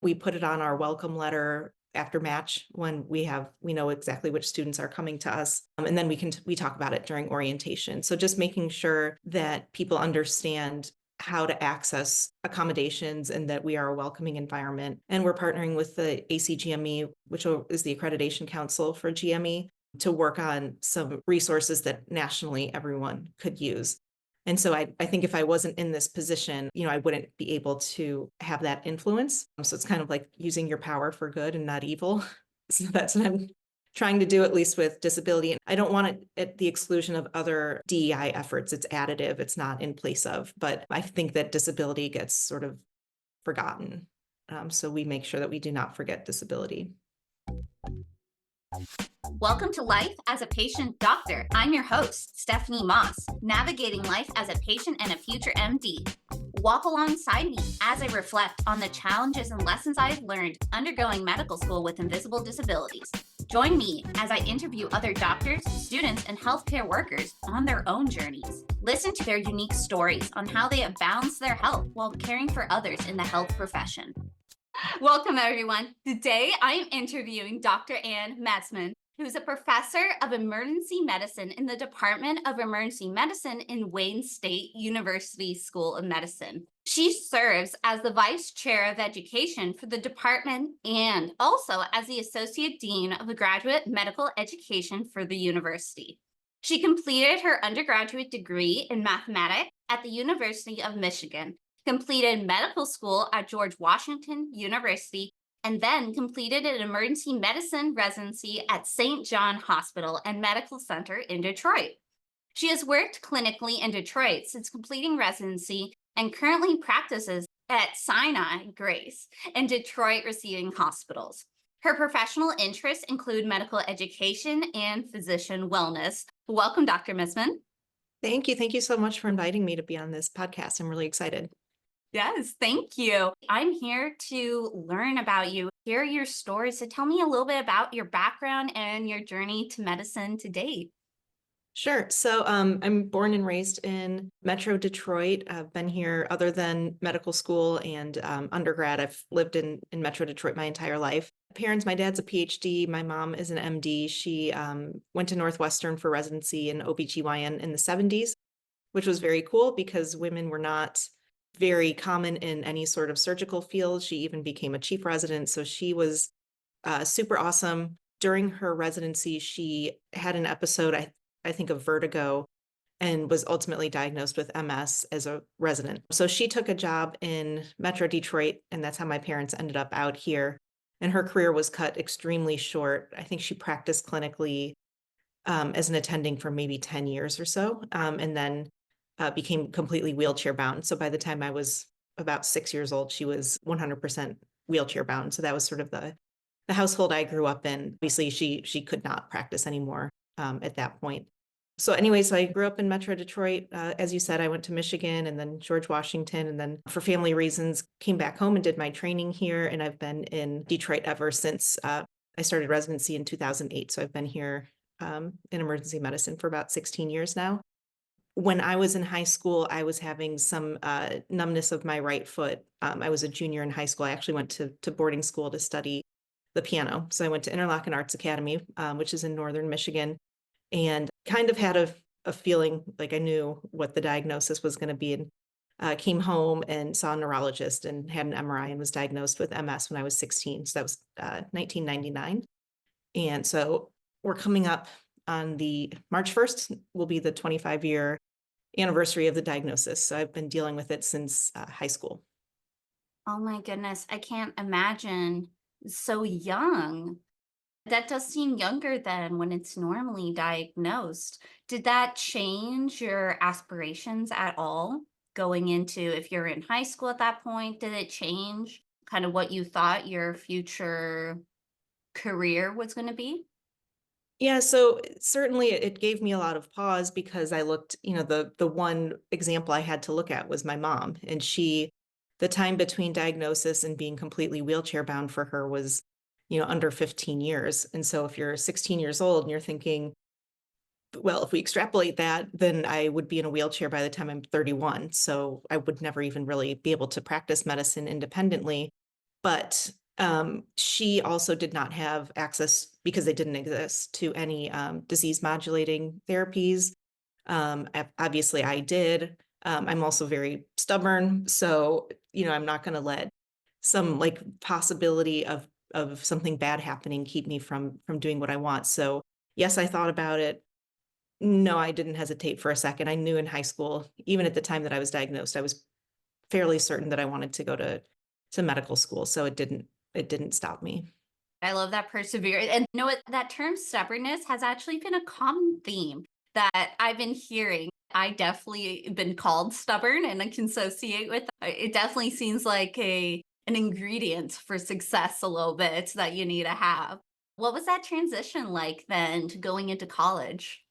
We put it on our welcome letter after match when we know exactly which students are coming to us. And then we talk about it during orientation. So just making sure that people understand how to access accommodations and that we are a welcoming environment. And we're partnering with the ACGME, which is the accreditation council for GME, to work on some resources that nationally everyone could use. And so I think if I wasn't in this position, I wouldn't be able to have that influence. So it's kind of like using your power for good and not evil. So that's what I'm trying to do, at least with disability. And I don't want it at the exclusion of other DEI efforts. It's additive, it's not in place of. But I think that disability gets sort of forgotten. So we make sure that we do not forget disability. Welcome to Life as a Patient Doctor. I'm your host, Stephanie Moss, navigating life as a patient and a future MD. Walk alongside me as I reflect on the challenges and lessons I've learned undergoing medical school with invisible disabilities. Join me as I interview other doctors, students, and healthcare workers on their own journeys. Listen to their unique stories on how they have balanced their health while caring for others in the health profession. Welcome, everyone. Today, I am interviewing Dr. Ann Messman, who's a professor of emergency medicine in the Department of Emergency Medicine in Wayne State University School of Medicine. She serves as the Vice Chair of Education for the department and also as the Associate Dean of the Graduate Medical Education for the university. She completed her undergraduate degree in mathematics at the University of Michigan, completed medical school at George Washington University, and then completed an emergency medicine residency at St. John Hospital and Medical Center in Detroit. She has worked clinically in Detroit since completing residency and currently practices at Sinai Grace in Detroit receiving hospitals. Her professional interests include medical education and physician wellness. Welcome, Dr. Messman. Thank you. Thank you so much for inviting me to be on this podcast. I'm really excited. Yes, thank you. I'm here to learn about you, hear your stories. So tell me a little bit about your background and your journey to medicine to date. Sure. So I'm born and raised in Metro Detroit. I've been here other than medical school and undergrad. I've lived in Metro Detroit my entire life. My dad's a PhD. My mom is an MD. She went to Northwestern for residency in OBGYN in the 70s, which was very cool because women were not very common in any sort of surgical field. She even became a chief resident. So she was super awesome. During her residency, she had an episode, I think, of vertigo and was ultimately diagnosed with MS as a resident. So she took a job in Metro Detroit, and that's how my parents ended up out here. And her career was cut extremely short. I think she practiced clinically as an attending for maybe 10 years or so, and then became completely wheelchair bound. So by the time I was about 6 years old, she was 100% wheelchair bound. So that was sort of the household I grew up in. Obviously, she could not practice anymore at that point. So anyway, so I grew up in Metro Detroit. As you said, I went to Michigan and then George Washington, and then for family reasons, came back home and did my training here. And I've been in Detroit ever since I started residency in 2008. So I've been here in emergency medicine for about 16 years now. When I was in high school, I was having some numbness of my right foot. I was a junior in high school. I actually went to boarding school to study the piano. So I went to Interlochen Arts Academy, which is in northern Michigan, and kind of had a feeling like I knew what the diagnosis was going to be. And came home and saw a neurologist and had an MRI and was diagnosed with MS when I was 16. So that was 1999. And so we're coming up on the March 1st will be the 25-year anniversary of the diagnosis. So I've been dealing with it since high school. Oh my goodness, I can't imagine so young. That does seem younger than when it's normally diagnosed. Did that change your aspirations at all going into if you're in high school at that point? Did it change kind of what you thought your future career was going to be? Yeah, so certainly it gave me a lot of pause because I looked, the one example I had to look at was my mom. And the time between diagnosis and being completely wheelchair bound for her was, under 15 years. And so if you're 16 years old and you're thinking, well, if we extrapolate that, then I would be in a wheelchair by the time I'm 31. So I would never even really be able to practice medicine independently. But she also did not have access, because they didn't exist, to any disease modulating therapies. Obviously I did. I'm also very stubborn. So, I'm not going to let some like possibility of something bad happening keep me from doing what I want. So yes, I thought about it. No, I didn't hesitate for a second. I knew in high school, even at the time that I was diagnosed, I was fairly certain that I wanted to go to medical school. So it didn't stop me. I love that perseverance. And you know what? That term stubbornness has actually been a common theme that I've been hearing. I definitely been called stubborn and I can associate with it. Definitely seems like an ingredient for success a little bit that you need to have. What was that transition like then to going into college?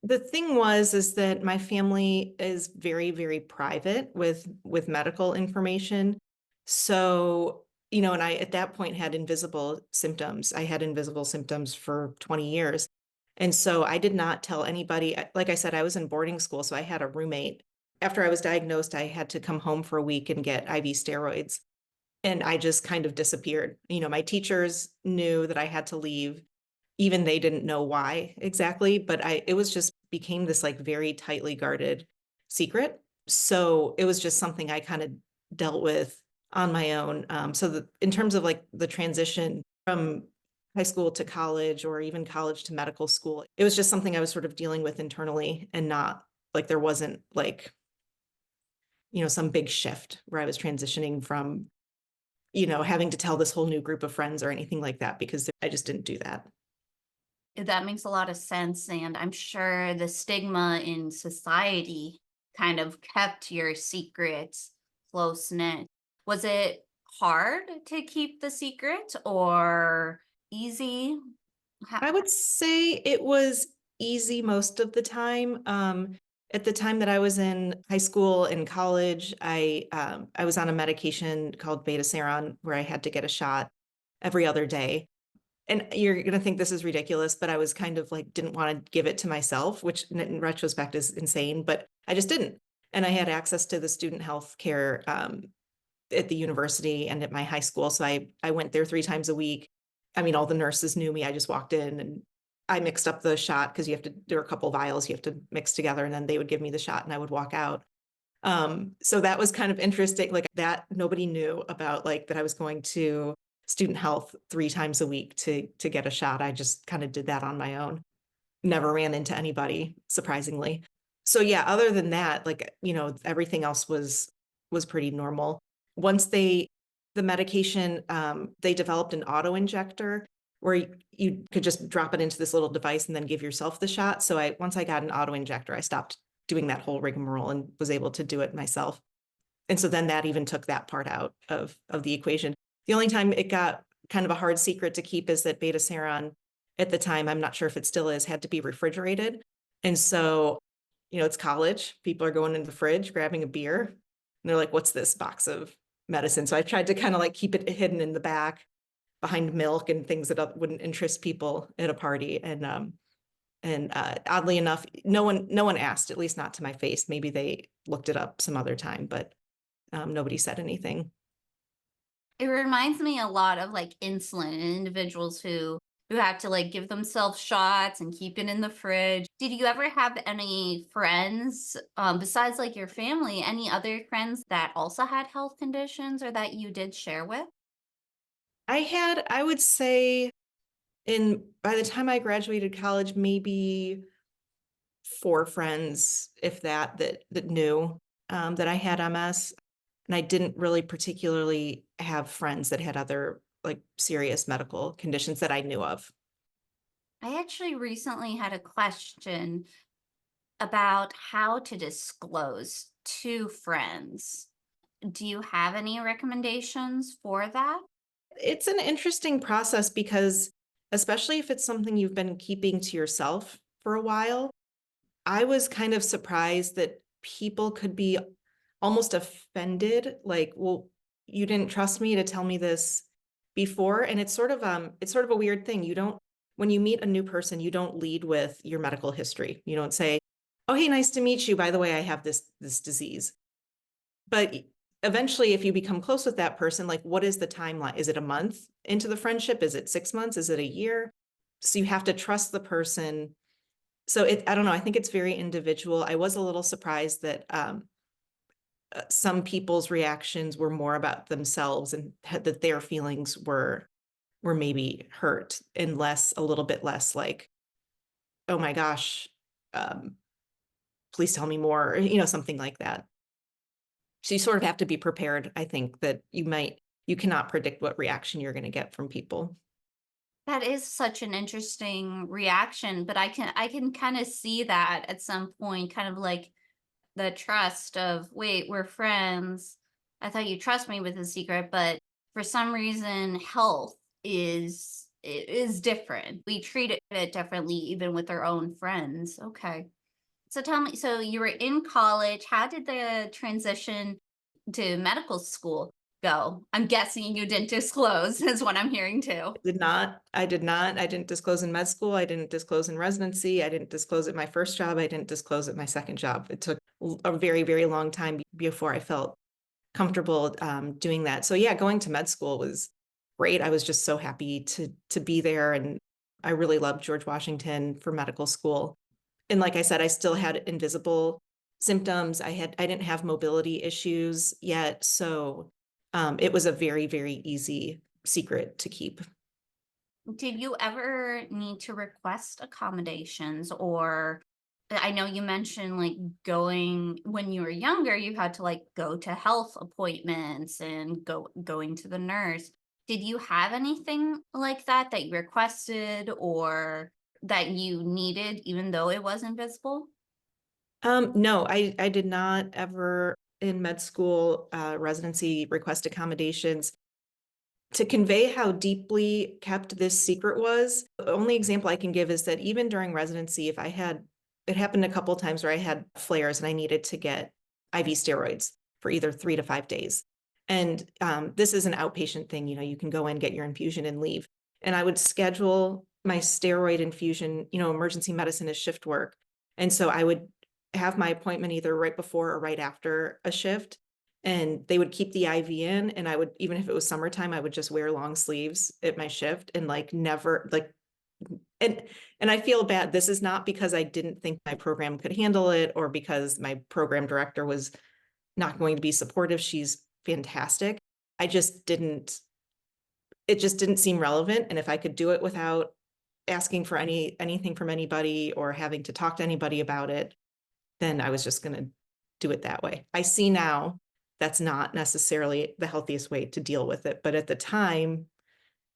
The thing is that my family is very, very private with medical information. So, and I at that point had invisible symptoms. I had invisible symptoms for 20 years. And so I did not tell anybody. Like I said, I was in boarding school, so I had a roommate. After I was diagnosed, I had to come home for a week and get IV steroids. And I just kind of disappeared. My teachers knew that I had to leave. Even they didn't know why exactly, but it was just became this like very tightly guarded secret. So it was just something I kind of dealt with on my own. In terms of like the transition from high school to college, or even college to medical school, it was just something I was sort of dealing with internally, and not like there wasn't like, some big shift where I was transitioning from, having to tell this whole new group of friends or anything like that, because I just didn't do that. That makes a lot of sense. And I'm sure the stigma in society kind of kept your secrets close knit. Was it hard to keep the secret or easy? How, I would say it was easy most of the time. At the time that I was in high school and college, I was on a medication called beta where I had to get a shot every other day. And you're going to think this is ridiculous, but I was kind of like, didn't want to give it to myself, which in retrospect is insane, but I just didn't. And I had access to the student health care at the university and at my high school. So I went there 3 times a week. I mean, all the nurses knew me. I just walked in and I mixed up the shot, because there are a couple vials you have to mix together, and then they would give me the shot and I would walk out. So that was kind of interesting. Like that, nobody knew about like that I was going to student health 3 times a week to get a shot. I just kind of did that on my own. Never ran into anybody, surprisingly. So yeah, other than that, like, everything else was pretty normal. Once the medication, they developed an auto injector where you could just drop it into this little device and then give yourself the shot. So once I got an auto injector, I stopped doing that whole rigmarole and was able to do it myself. And so then that even took that part out of the equation. The only time it got kind of a hard secret to keep is that beta at the time, I'm not sure if it still is, had to be refrigerated. And so, it's college. People are going into the fridge, grabbing a beer, and they're like, what's this box of medicine? So I tried to kind of like keep it hidden in the back behind milk and things that wouldn't interest people at a party. And oddly enough, no one asked, at least not to my face. Maybe they looked it up some other time, but nobody said anything. it reminds me a lot of like insulin and individuals who have to like give themselves shots and keep it in the fridge. Did you ever have any friends, besides like your family, any other friends that also had health conditions or that you did share with? I would say, by the time I graduated college, maybe 4 friends, if that knew that I had MS. And I didn't really particularly have friends that had other like serious medical conditions that I knew of. I actually recently had a question about how to disclose to friends. Do you have any recommendations for that? It's an interesting process, because especially if it's something you've been keeping to yourself for a while, I was kind of surprised that people could be almost offended, like, well, you didn't trust me to tell me this before. And it's sort of a weird thing. When you meet a new person, you don't lead with your medical history. You don't say, oh, hey, nice to meet you. By the way, I have this disease. But eventually, if you become close with that person, like, what is the timeline? Is it a month into the friendship? Is it 6 months? Is it a year? So you have to trust the person. So I don't know. I think it's very individual. I was a little surprised that some people's reactions were more about themselves and that their feelings were maybe hurt, and a little bit less like, oh my gosh, um, please tell me more, something like that. So you sort of have to be prepared. I think that you cannot predict what reaction you're going to get from people. That is such an interesting reaction, but I can kind of see that at some point, kind of like the trust of, wait, we're friends. I thought you trust me with a secret, but for some reason, health is different. We treat it differently, even with our own friends. Okay. So tell me, so you were in college. How did the transition to medical school go? I'm guessing you didn't disclose, is what I'm hearing too. I didn't disclose in med school. I didn't disclose in residency. I didn't disclose at my first job. I didn't disclose at my second job. It took a very, very long time before I felt comfortable doing that. So yeah, going to med school was great. I was just so happy to be there, and I really loved George Washington for medical school. And like I said, I still had invisible symptoms. I didn't have mobility issues yet, so it was a very, very easy secret to keep. Did you ever need to request accommodations, or I know you mentioned like going when you were younger, you had to like go to health appointments and going to the nurse. Did you have anything like that that you requested or that you needed even though it was invisible? No, I did not ever in med school residency request accommodations. To convey how deeply kept this secret was, the only example I can give is that even during residency, it happened a couple times where I had flares and I needed to get IV steroids for either 3 to 5 days. And this is an outpatient thing, you can go in, get your infusion and leave. And I would schedule my steroid infusion, emergency medicine is shift work. And so I would have my appointment either right before or right after a shift, and they would keep the IV in, and I would, even if it was summertime, I would just wear long sleeves at my shift and like never like and and I feel bad. This is not because I didn't think my program could handle it or because my program director was not going to be supportive. She's fantastic. I just didn't It just didn't seem relevant, and if I could do it without asking for anything from anybody or having to talk to anybody about it, then I was just going to do it that way. I see now that's not necessarily the healthiest way to deal with it, but at the time,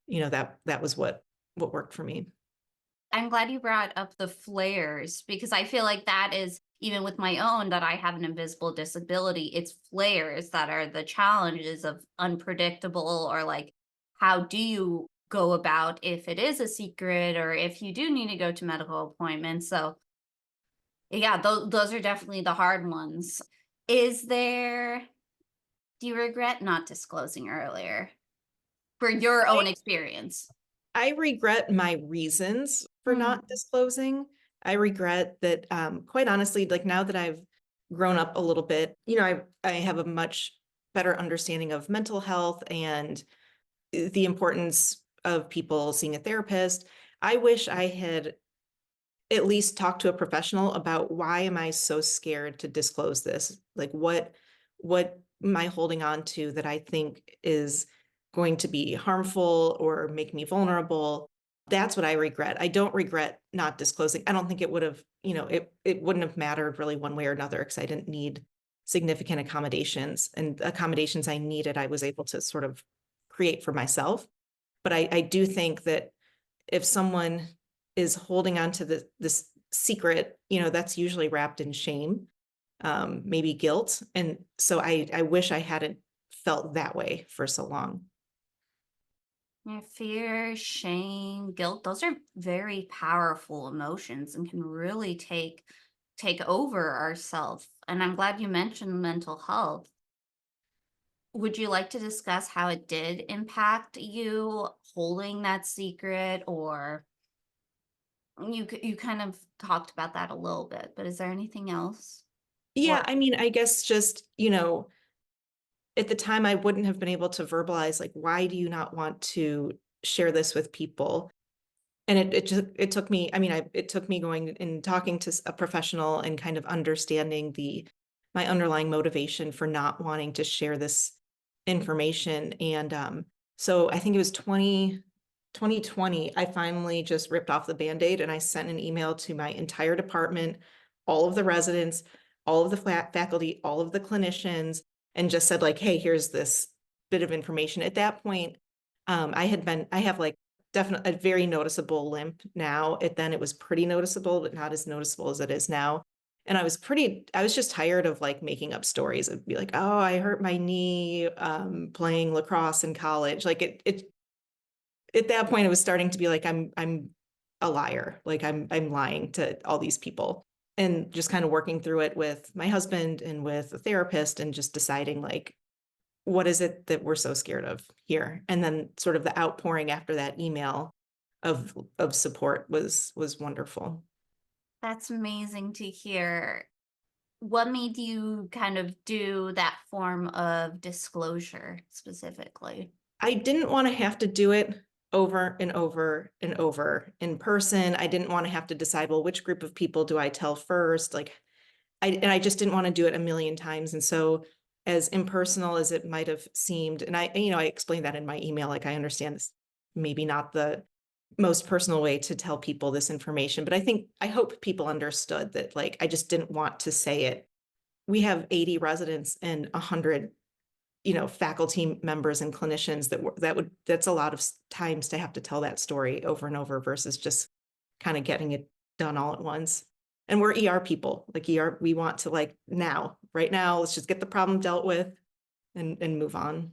that was what worked for me. I'm glad you brought up the flares because I feel like that is even with my own that I have an invisible disability. It's flares that are the challenges of unpredictable or like how do you go about if it is a secret or if you do need to go to medical appointments. So yeah, those are definitely the hard ones. Is there Do you regret not disclosing earlier for your own experience? I regret my reasons for Mm, not disclosing. I regret that, quite honestly, like now that I've grown up a little bit, I have a much better understanding of mental health and the importance of people seeing a therapist. I wish I had at least talk to a professional about why am I so scared to disclose this? Like what am I holding on to that I think is going to be harmful or make me vulnerable? That's what I regret. I don't regret not disclosing. I don't think it would have, it wouldn't have mattered really one way or another because I didn't need significant accommodations, and accommodations I needed, I was able to sort of create for myself. But I do think that if someone is holding on to this secret, that's usually wrapped in shame, maybe guilt. And so I wish I hadn't felt that way for so long. yeah, fear, shame, guilt, those are very powerful emotions and can really take over ourselves. And I'm glad you mentioned mental health. Would you like to discuss how it did impact you holding that secret or you kind of talked about that a little bit, but is there anything else? Yeah, Or I mean, I guess just, at the time I wouldn't have been able to verbalize, like, why do you not want to share this with people? And it took me, I mean, it took me going and talking to a professional and kind of understanding my underlying motivation for not wanting to share this information. And so I think it was 2020, I finally just ripped off the Band-Aid and I sent an email to my entire department, all of the residents, all of the faculty, all of the clinicians, and just said like, hey, here's this bit of information. At that point, I have like definitely a very noticeable limp now. Then it was pretty noticeable, but not as noticeable as it is now. And I was just tired of like making up stories. It'd be like, oh, I hurt my knee playing lacrosse in college. Like it at that point, it was starting to be like, I'm a liar. Like I'm lying to all these people, and just kind of working through it with my husband and with a therapist and just deciding like, what is it that we're so scared of here? And then sort of the outpouring after that email of support was wonderful. That's amazing to hear. What made you kind of do that form of disclosure specifically? I didn't want to have to do it over and over and over in person. I didn't want to have to decide, well, which group of people do I tell first? Like I just didn't want to do it a million times. And so as impersonal as it might have seemed, and I explained that in my email, like I understand this maybe not the most personal way to tell people this information, but I hope people understood that like I just didn't want to say it. We have 80 residents and 100 faculty members and clinicians that's a lot of times to have to tell that story over and over versus just kind of getting it done all at once. And we're ER people, like ER, we want to like right now, let's just get the problem dealt with and move on.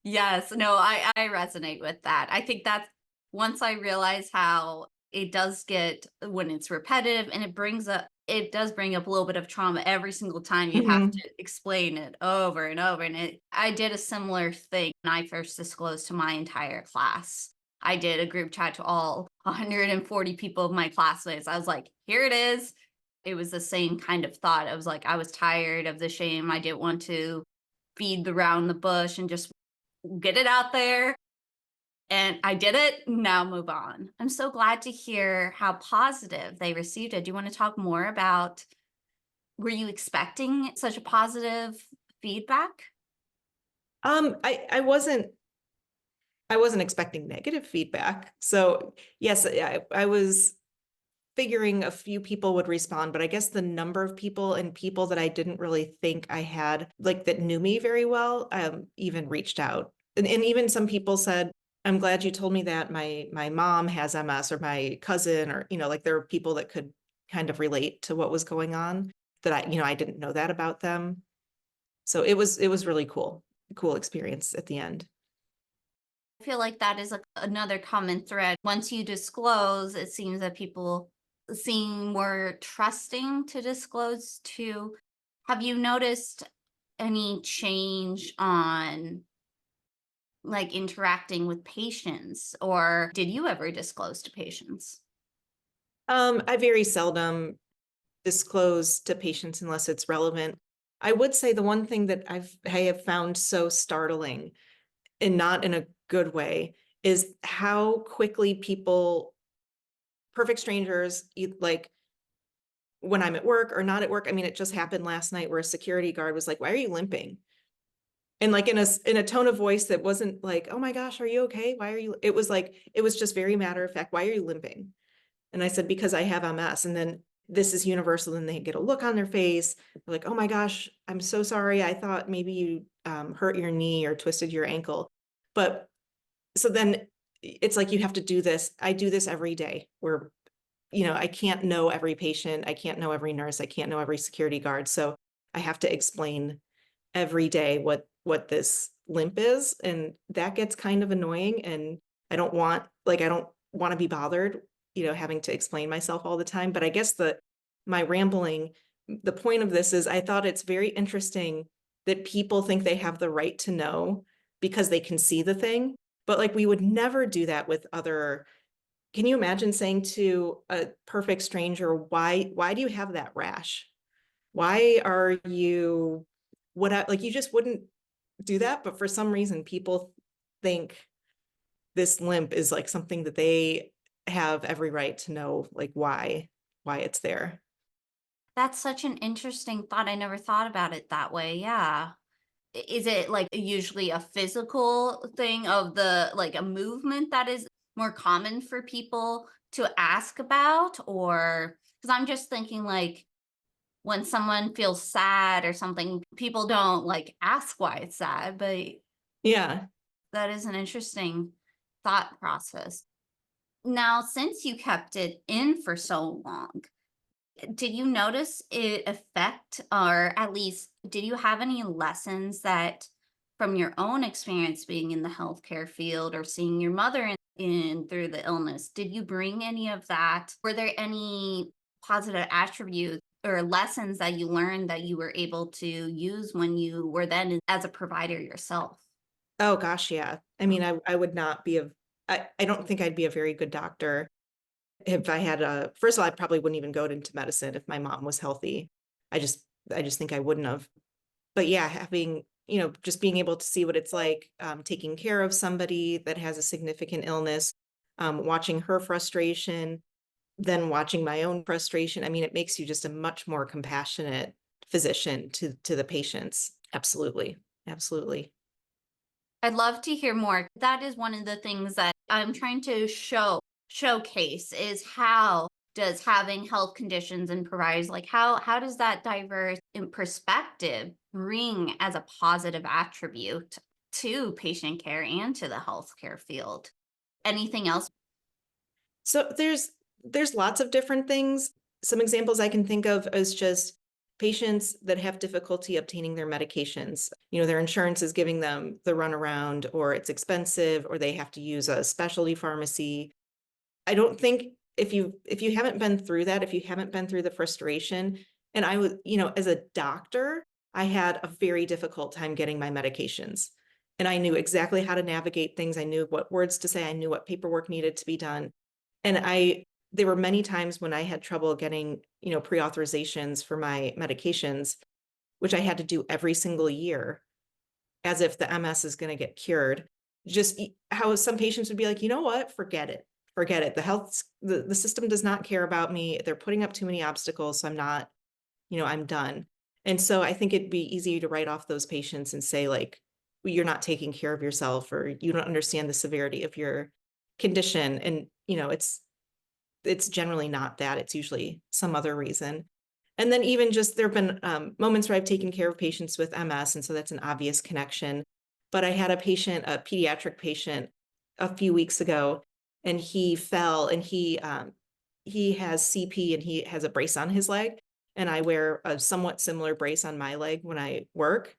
Yes, no, I resonate with that. I think that's once I realize how it does get when it's repetitive and it does bring up a little bit of trauma every single time you have Mhm. to explain it over and over. And I did a similar thing when I first disclosed to my entire class. I did a group chat to all 140 people of my classmates. I was like, here it is. It was the same kind of thought. I was like, I was tired of the shame. I didn't want to feed around the bush and just get it out there. And I did it. Now move on. I'm so glad to hear how positive they received it. Do you want to talk more about, were you expecting such a positive feedback? I wasn't expecting negative feedback. So yes, I was figuring a few people would respond, but I guess the number of people and people that I didn't really think I had, like that knew me very well, even reached out. And even some people said, I'm glad you told me that my mom has MS or my cousin, or, like there were people that could kind of relate to what was going on that I didn't know that about them. So it was really cool experience at the end. I feel like that is another common thread. Once you disclose, it seems that people seem more trusting to disclose to. Have you noticed any change on like interacting with patients, or did you ever disclose to patients? I very seldom disclose to patients unless it's relevant. I would say the one thing that I have found so startling, and not in a good way, is how quickly people, perfect strangers, like when I'm at work or not at work. I mean, it just happened last night where a security guard was like, "Why are you limping?" And like in a tone of voice that wasn't like, "Oh my gosh, are you okay? Why are you?" It was like it was just very matter of fact. "Why are you limping?" And I said, "Because I have MS." And then this is universal, and they get a look on their face. They're like, "Oh my gosh, I'm so sorry. I thought maybe you hurt your knee or twisted your ankle." But so then it's like you have to do this. I do this every day where, I can't know every patient. I can't know every nurse. I can't know every security guard. So I have to explain every day what this limp is. And that gets kind of annoying. And I don't want to be bothered, having to explain myself all the time. But I guess my rambling, the point of this is I thought it's very interesting that people think they have the right to know because they can see the thing. But like we would never do that with other. Can you imagine saying to a perfect stranger, why do you have that rash? Why are you like you just wouldn't do that, but for some reason people think this limp is like something that they have every right to know, like why it's there. That's such an interesting thought. I never thought about it that way. Yeah. Is it like usually a physical thing of the like a movement that is more common for people to ask about? Or because I'm just thinking like when someone feels sad or something, people don't like ask why it's sad, but Yeah. that is an interesting thought process. Now, since you kept it in for so long, did you notice it affect, or at least did you have any lessons that from your own experience being in the healthcare field or seeing your mother in through the illness, did you bring any of that? Were there any positive attributes or lessons that you learned that you were able to use when you were then as a provider yourself? Oh gosh, yeah. I mean, I would not be I don't think I'd be a very good doctor if I had a first of all, I probably wouldn't even go into medicine if my mom was healthy. I just I just think I wouldn't have. But yeah, having, just being able to see what it's like, taking care of somebody that has a significant illness, watching her frustration, then watching my own frustration. I mean, it makes you just a much more compassionate physician to the patients. Absolutely. Absolutely. I'd love to hear more. That is one of the things that I'm trying to showcase is how does having health conditions and providers like how does that diverse in perspective bring as a positive attribute to patient care and to the healthcare field? Anything else? So there's lots of different things. Some examples I can think of is just patients that have difficulty obtaining their medications. Their insurance is giving them the runaround, or it's expensive, or they have to use a specialty pharmacy. I don't think if you haven't been through that, if you haven't been through the frustration, and I was, as a doctor, I had a very difficult time getting my medications. And I knew exactly how to navigate things. I knew what words to say. I knew what paperwork needed to be done. And there were many times when I had trouble getting, pre-authorizations for my medications, which I had to do every single year as if the MS is going to get cured. Just how some patients would be like, you know what, forget it. Forget it. The system does not care about me. They're putting up too many obstacles. So I'm not, I'm done. And so I think it'd be easy to write off those patients and say, like, well, you're not taking care of yourself, or you don't understand the severity of your condition. And, it's generally not that. It's usually some other reason. And then even just there have been moments where I've taken care of patients with MS, and so that's an obvious connection. But I had a pediatric patient, a few weeks ago, and he fell, and he has CP, and he has a brace on his leg, and I wear a somewhat similar brace on my leg when I work.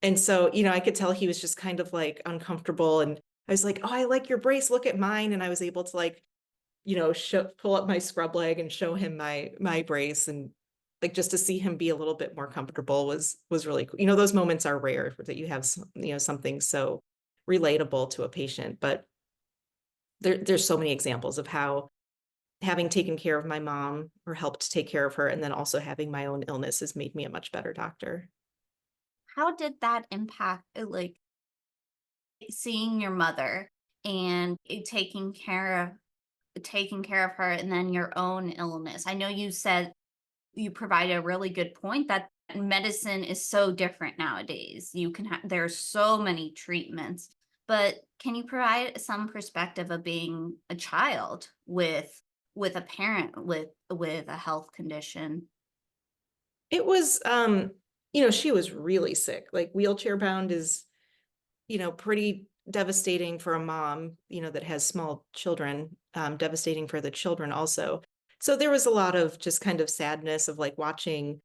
And so, I could tell he was just kind of like uncomfortable, and I was like, "Oh, I like your brace. Look at mine." And I was able to like, pull up my scrub leg and show him my brace, and like just to see him be a little bit more comfortable was really cool. Those moments are rare that you have something so relatable to a patient, but there's so many examples of how having taken care of my mom or helped take care of her, and then also having my own illness has made me a much better doctor. How did that impact like seeing your mother and taking care of her and then your own illness? I know you said you provided a really good point that medicine is so different nowadays. You can have there's so many treatments, but can you provide some perspective of being a child with a parent with a health condition? It was she was really sick. Like, wheelchair bound is, pretty devastating for a mom, that has small children, devastating for the children also. So there was a lot of just kind of sadness of like watching,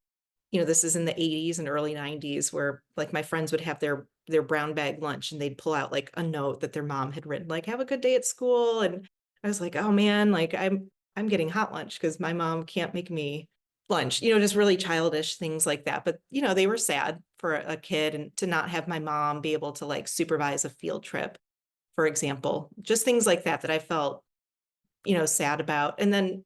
this is in the 80s and early 90s, where like my friends would have their brown bag lunch, and they'd pull out like a note that their mom had written, like, have a good day at school. And I was like, oh man, like I'm getting hot lunch because my mom can't make me lunch, just really childish things like that. But, they were sad for a kid, and to not have my mom be able to like supervise a field trip, for example, just things like that that I felt, sad about. And then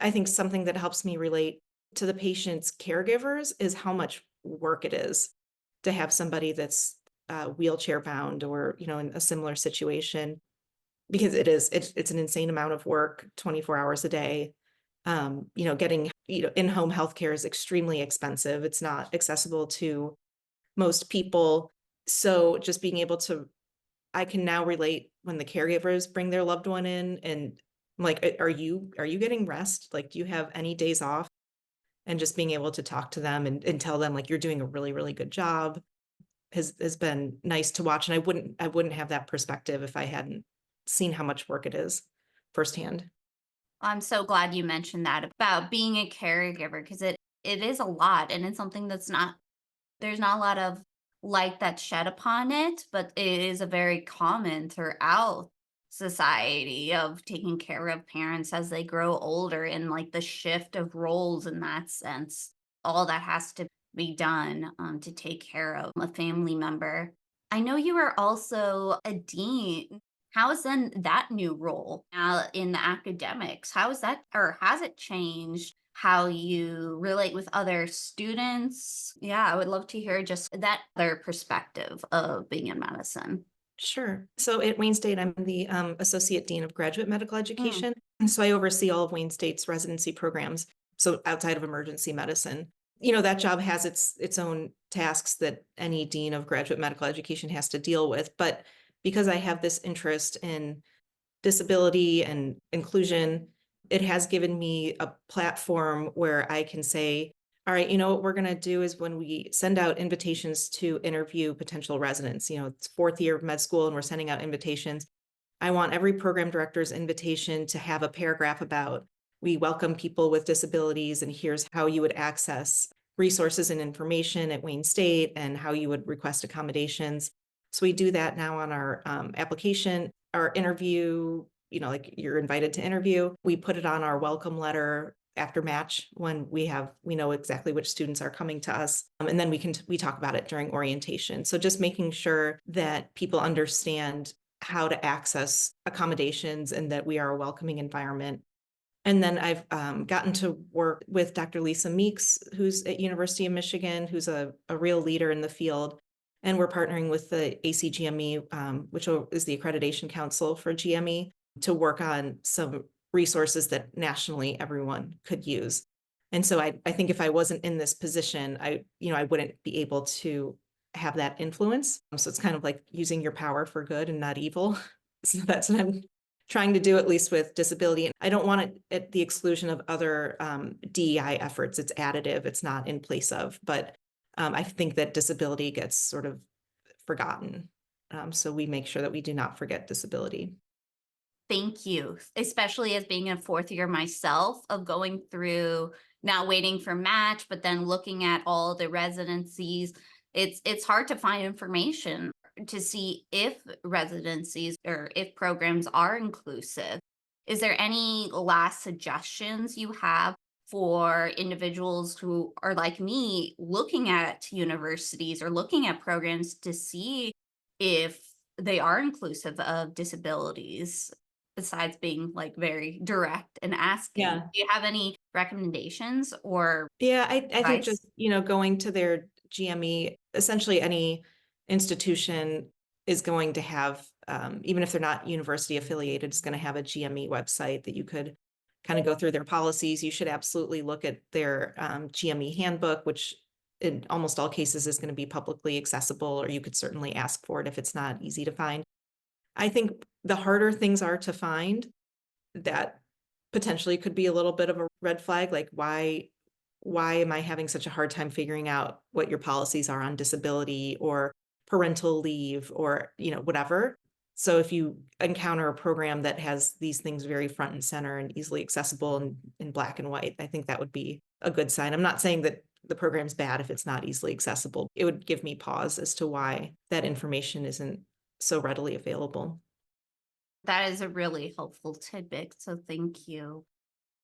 I think something that helps me relate to the patient's caregivers is how much work it is to have somebody that's wheelchair bound or, in a similar situation, because it's an insane amount of work, 24 hours a day. Getting, in-home healthcare is extremely expensive. It's not accessible to most people. So just being able to, I can now relate when the caregivers bring their loved one in and I'm like, are you getting rest? Like, do you have any days off? And just being able to talk to them and tell them like you're doing a really, really good job has been nice to watch. And I wouldn't have that perspective if I hadn't seen how much work it is firsthand. I'm so glad you mentioned that about being a caregiver because it is a lot and it's something that's not there's not a lot of light that's shed upon it, but it is a very common throughout society of taking care of parents as they grow older and like the shift of roles in that sense. All that has to be done to take care of a family member. I know you are also a dean. How is then that new role now in the academics? How is that, or has it changed how you relate with other students? Yeah, I would love to hear just that other perspective of being in medicine. Sure. So at Wayne State, I'm the Associate Dean of Graduate Medical Mm, Education. And so I oversee all of Wayne State's residency programs. So outside of emergency medicine, that job has its own tasks that any dean of graduate medical education has to deal with. But because I have this interest in disability and inclusion, it has given me a platform where I can say, all right, what we're going to do is when we send out invitations to interview potential residents, it's fourth year of med school and we're sending out invitations. I want every program director's invitation to have a paragraph about we welcome people with disabilities and here's how you would access resources and information at Wayne State and how you would request accommodations. So we do that now on our application, our interview, like you're invited to interview. We put it on our welcome letter after match when we know exactly which students are coming to us. And then we talk about it during orientation. So just making sure that people understand how to access accommodations and that we are a welcoming environment. And then I've gotten to work with Dr. Lisa Meeks, who's at University of Michigan, who's a real leader in the field. And we're partnering with the ACGME, which is the accreditation council for GME, to work on some resources that nationally everyone could use. And so I think if I wasn't in this position, I wouldn't be able to have that influence. So it's kind of like using your power for good and not evil. So that's what I'm trying to do, at least with disability. And I don't want it at the exclusion of other DEI efforts. It's additive, it's not in place of, but I think that disability gets sort of forgotten. So we make sure that we do not forget disability. Thank you, especially as being a fourth year myself of going through now waiting for match, but then looking at all the residencies. It's hard to find information to see if residencies or if programs are inclusive. Is there any last suggestions you have for individuals who are like me looking at universities or looking at programs to see if they are inclusive of disabilities? Besides being, like, very direct and asking. Yeah. Do you have any recommendations or Yeah, I think advice? just, going to their GME, essentially any institution is going to have, even if they're not university affiliated, it's going to have a GME website that you could kind of go through their policies. You should absolutely look at their GME handbook, which in almost all cases is going to be publicly accessible, or you could certainly ask for it if it's not easy to find. I think the harder things are to find, that potentially could be a little bit of a red flag, like why am I having such a hard time figuring out what your policies are on disability or parental leave or, whatever. So if you encounter a program that has these things very front and center and easily accessible and in black and white, I think that would be a good sign. I'm not saying that the program's bad if it's not easily accessible. It would give me pause as to why that information isn't so readily available. That is a really helpful tidbit, so thank you.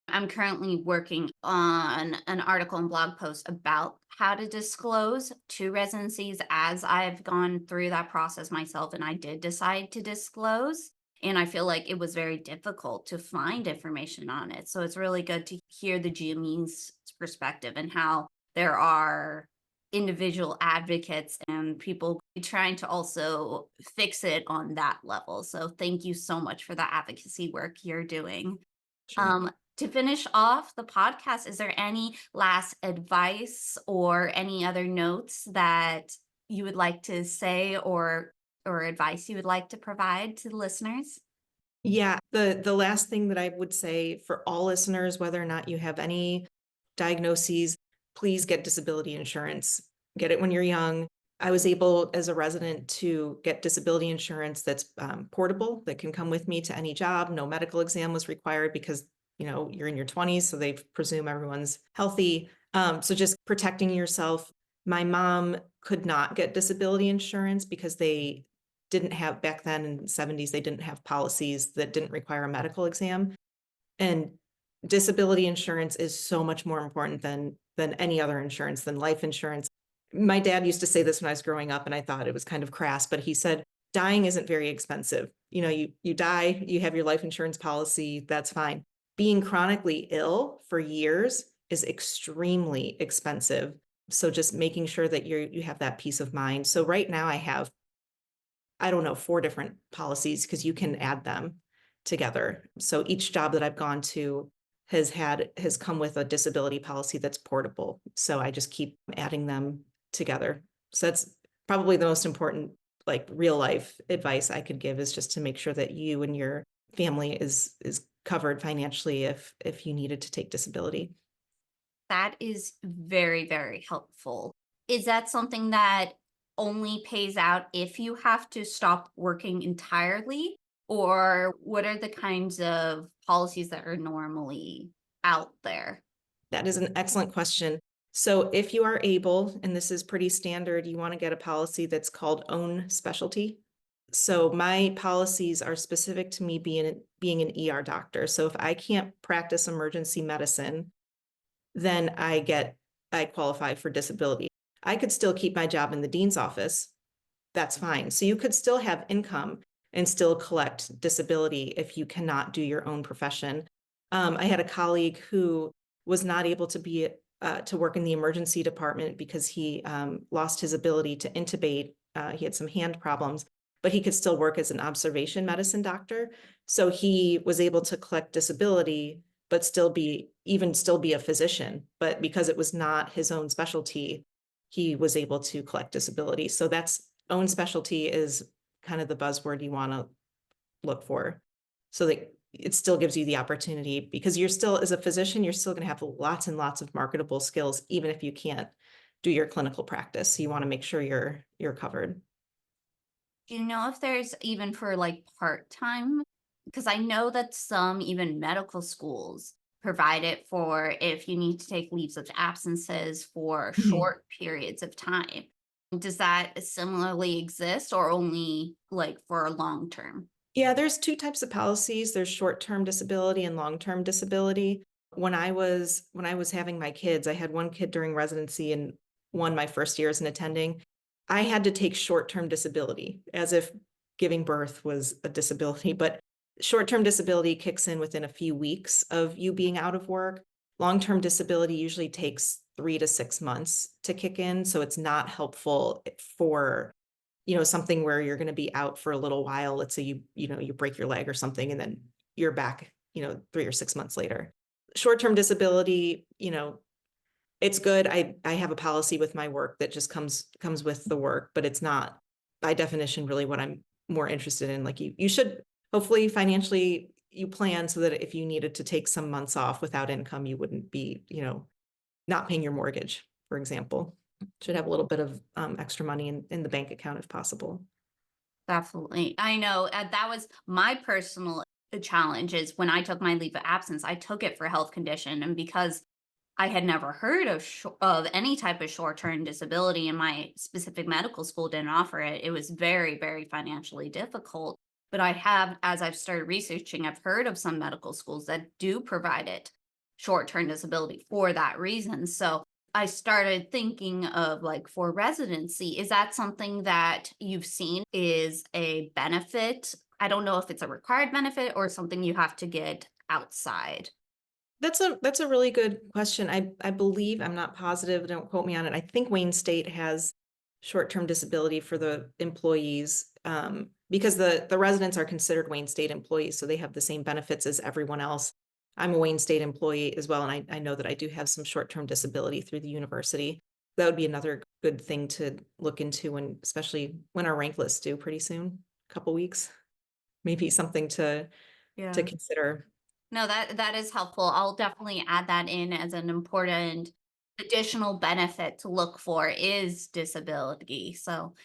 I'm currently working on an article and blog post about how to disclose to residencies as I've gone through that process myself, and I did decide to disclose, and I feel like it was very difficult to find information on it. So it's really good to hear the GME's perspective and how there are individual advocates and people trying to also fix it on that level. So thank you so much for the advocacy work you're doing. Sure. To finish off the podcast, is there any last advice or any other notes that you would like to say or advice you would like to provide to the listeners? Yeah, the last thing that I would say for all listeners, whether or not you have any diagnoses, please get disability insurance. Get it when you're young. I was able, as a resident, to get disability insurance that's portable, that can come with me to any job. No medical exam was required because, you're in your 20s, so they presume everyone's healthy. So just protecting yourself. My mom could not get disability insurance because they didn't have, back then in the 70s, they didn't have policies that didn't require a medical exam. And disability insurance is so much more important than any other insurance, than life insurance. My dad used to say this when I was growing up, and I thought it was kind of crass, but he said, dying isn't very expensive. You die, you have your life insurance policy, that's fine. Being chronically ill for years is extremely expensive. So just making sure that you have that peace of mind. So right now I have, I don't know, 4 different policies because you can add them together. So each job that I've gone to has come with a disability policy that's portable. So I just keep adding them together. So that's probably the most important, like, real life advice I could give, is just to make sure that you and your family is covered financially if you needed to take disability. That is very, very helpful. Is that something that only pays out if you have to stop working entirely? Or what are the kinds of policies that are normally out there? That is an excellent question. So if you are able, and this is pretty standard, you want to get a policy that's called own specialty. So my policies are specific to me being an ER doctor. So if I can't practice emergency medicine, then I qualify for disability. I could still keep my job in the dean's office. That's fine. So you could still have income and still collect disability if you cannot do your own profession. I had a colleague who was not able to work in the emergency department because he lost his ability to intubate. He had some hand problems, but he could still work as an observation medicine doctor. So he was able to collect disability, but still be a physician. But because it was not his own specialty, he was able to collect disability. So that's, own specialty is kind of the buzzword you want to look for, so that it still gives you the opportunity, because you're still, as a physician, you're still going to have lots and lots of marketable skills, even if you can't do your clinical practice. So you want to make sure you're covered. Do you know if there's even for like part-time? Because I know that some even medical schools provide it for if you need to take leaves of absences for Mhm. short periods of time. Does that similarly exist or only like for long term? Yeah, there's 2 types of policies. There's short-term disability and long-term disability. When I was having my kids, I had one kid during residency and one my first year as an attending. I had to take short-term disability, as if giving birth was a disability, but short-term disability kicks in within a few weeks of you being out of work. Long-term disability usually takes 3 to 6 months to kick in, so it's not helpful for something where you're going to be out for a little while. Let's say you break your leg or something, and then you're back, 3 or 6 months later. Short-term disability, it's good. I have a policy with my work that just comes with the work, but it's not by definition really what I'm more interested in. Like, you should, hopefully financially you plan so that if you needed to take some months off without income, you wouldn't be, not paying your mortgage, for example. Should have a little bit of extra money in the bank account if possible. Definitely. I know that was my personal challenge is when I took my leave of absence, I took it for a health condition. And because I had never heard of of any type of short-term disability, and my specific medical school didn't offer it. It was very, very financially difficult. But I have, as I've started researching, I've heard of some medical schools that do provide it short-term disability for that reason. So I started thinking of like for residency, is that something that you've seen is a benefit? I don't know if it's a required benefit or something you have to get outside. That's a really good question. I believe, I'm not positive, don't quote me on it. I think Wayne State has short-term disability for the employees, because the residents are considered Wayne State employees, so they have the same benefits as everyone else. I'm a Wayne State employee as well, and I know that I do have some short-term disability through the university. That would be another good thing to look into, when, especially when our rank lists due pretty soon, a couple weeks, maybe something to Yeah. consider. No, that is helpful. I'll definitely add that in as an important additional benefit to look for is disability. So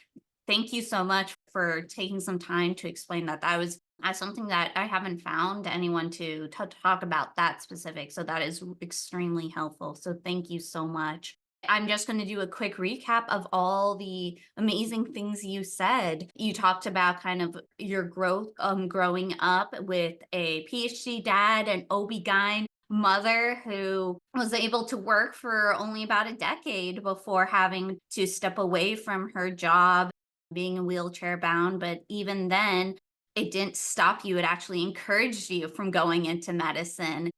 thank you so much for taking some time to explain that. That was something that I haven't found anyone to talk about that specific. So that is extremely helpful. So thank you so much. I'm just going to do a quick recap of all the amazing things you said. You talked about kind of your growth growing up with a PhD dad, an OB-GYN mother who was able to work for only about a decade before having to step away from her job, being wheelchair bound. But even then, it didn't stop you. It actually encouraged you from going into medicine.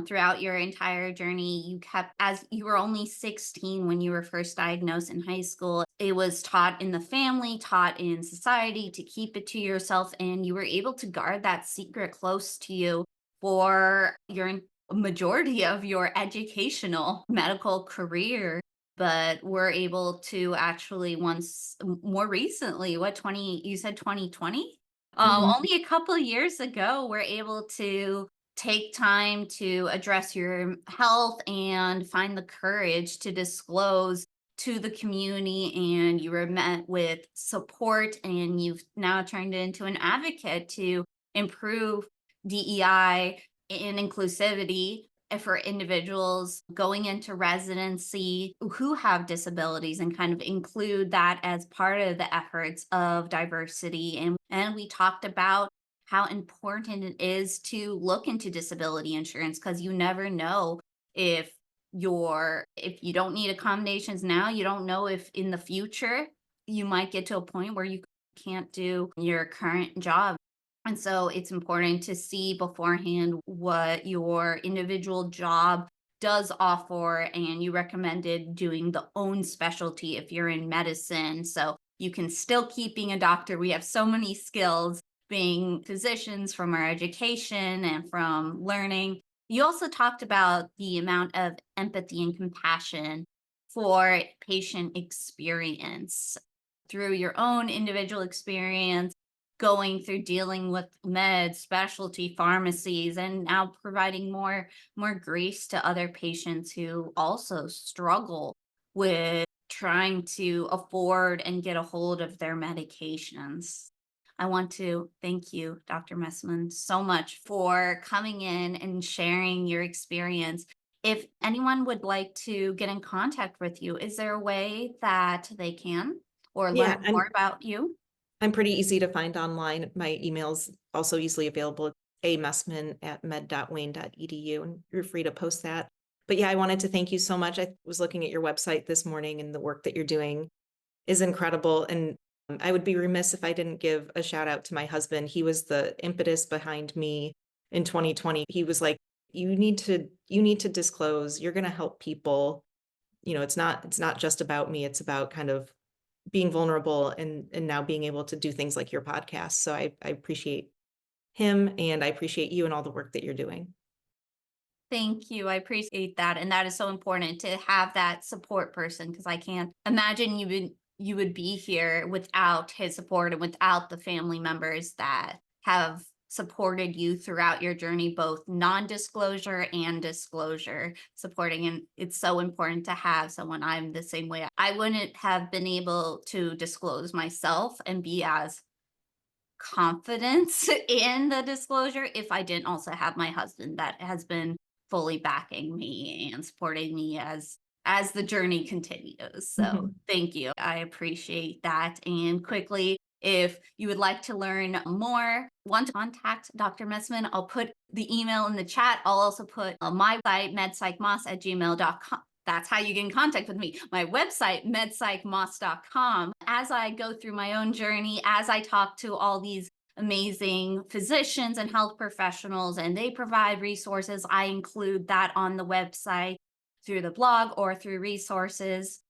Throughout your entire journey, you kept, as you were only 16 when you were first diagnosed in high school, it was taught in the family, taught in society to keep it to yourself. And you were able to guard that secret close to you for your majority of your educational medical career. But we're able to actually once more recently, what, 20, you said 2020? Mhm. Only a couple of years ago, we're able to take time to address your health and find the courage to disclose to the community. And you were met with support, and you've now turned into an advocate to improve DEI and inclusivity for individuals going into residency who have disabilities, and kind of include that as part of the efforts of diversity. And we talked about how important it is to look into disability insurance, because you never know if if you don't need accommodations now, you don't know if in the future you might get to a point where you can't do your current job. And so it's important to see beforehand what your individual job does offer. And you recommended doing the own specialty if you're in medicine. So you can still keep being a doctor. We have so many skills being physicians from our education and from learning. You also talked about the amount of empathy and compassion for patient experience through your own individual experience, going through dealing with meds, specialty pharmacies, and now providing more grace to other patients who also struggle with trying to afford and get a hold of their medications. I want to thank you, Dr. Messman, so much for coming in and sharing your experience. If anyone would like to get in contact with you, is there a way that they can or learn Yeah, more about you? I'm pretty easy to find online. My email's also easily available. It's amessman@med.wayne.edu, and you're free to post that. But yeah, I wanted to thank you so much. I was looking at your website this morning, and the work that you're doing is incredible. And I would be remiss if I didn't give a shout out to my husband. He was the impetus behind me in 2020. He was like, you need to disclose. You're going to help people. It's not just about me. It's about kind of being vulnerable, and now being able to do things like your podcast. So I appreciate him, and I appreciate you and all the work that you're doing. Thank you. I appreciate that. And that is so important to have that support person, because I can't imagine you would be here without his support and without the family members that have supported you throughout your journey, both non-disclosure and disclosure supporting. And it's so important to have someone. I'm the same way. I wouldn't have been able to disclose myself and be as confidence in the disclosure if I didn't also have my husband that has been fully backing me and supporting me as the journey continues. So Mhm. thank you. I appreciate that. And quickly, if you would like to learn more, want to contact Dr. Messman, I'll put the email in the chat. I'll also put my site, medpsychmoss@gmail.com. That's how you get in contact with me. My website, medpsychmoss.com. As I go through my own journey, as I talk to all these amazing physicians and health professionals, and they provide resources. I include that on the website through the blog or through resources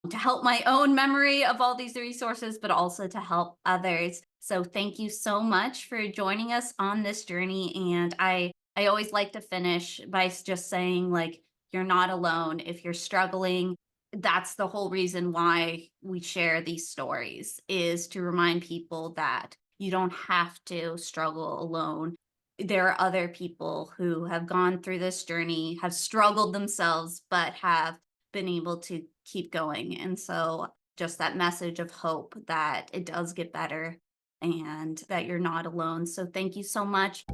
to help my own memory of all these resources, but also to help others. So thank you so much for joining us on this journey. And I always like to finish by just saying, like, you're not alone if you're struggling. That's the whole reason why we share these stories, is to remind people that you don't have to struggle alone. There are other people who have gone through this journey, have struggled themselves, but have been able to keep going. And so just that message of hope that it does get better and that you're not alone. So thank you so much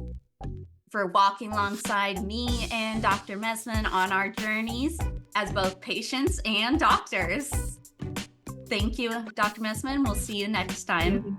for walking alongside me and Dr. Messman on our journeys as both patients and doctors. Thank you, Dr. Messman. We'll see you next time.